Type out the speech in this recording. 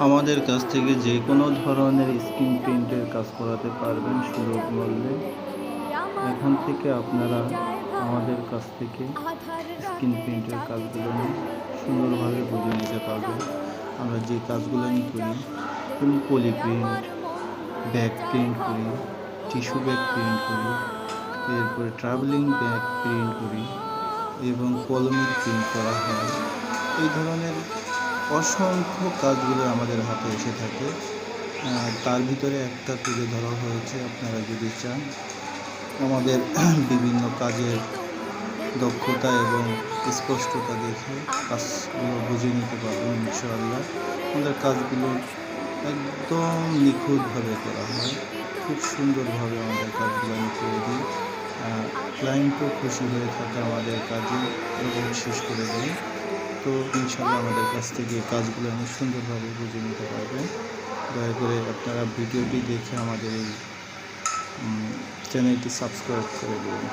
আমাদের কাছ থেকে যে কোনো ধরনের স্ক্রিন প্রিন্টের কাজ করাতে পারবেন সুলভ মূল্যে। এখান থেকে আপনারা আমাদের কাছ থেকে স্ক্রিন প্রিন্টের কাজগুলো সুন্দরভাবে বুঝে নিতে পারবেন। আমরা যে কাজগুলো করি, যেমন পলি প্রিন্ট, ব্যাগ প্রিন্ট করি, টিস্যু ব্যাগ প্রিন্ট করি, এরপরে ট্রাভেলিং ব্যাগ প্রিন্ট করি এবং কলমের প্রিন্ট করা হয়। এই ধরনের অসংখ্য কাজগুলো আমাদের হাতে এসে থাকে। তার ভিতরে একটা তুলে ধরা হয়েছে। আপনারা যদি চান আমাদের বিভিন্ন কাজের দক্ষতা এবং স্পষ্টতা দেখে কাজগুলো বুঝে নিতে পারবেন ইনশাআল্লাহ। আমাদের কাজগুলো একদম নিখুঁতভাবে করা হয়, খুব সুন্দরভাবে আমাদের কাজগুলো আমি করে দিই। ক্লায়েন্টও খুশি হয়ে থাকে আমাদের কাজে এবং শেষ করে দেয়। তো ইনশাআল্লাহ আমাদের কাছ থেকে কাজগুলো আমি সুন্দরভাবে বুঝে নিতে পারবেন। দয়া করে আপনারা ভিডিওটি দেখে আমাদের এই চ্যানেলটি সাবস্ক্রাইব করে দেবেন।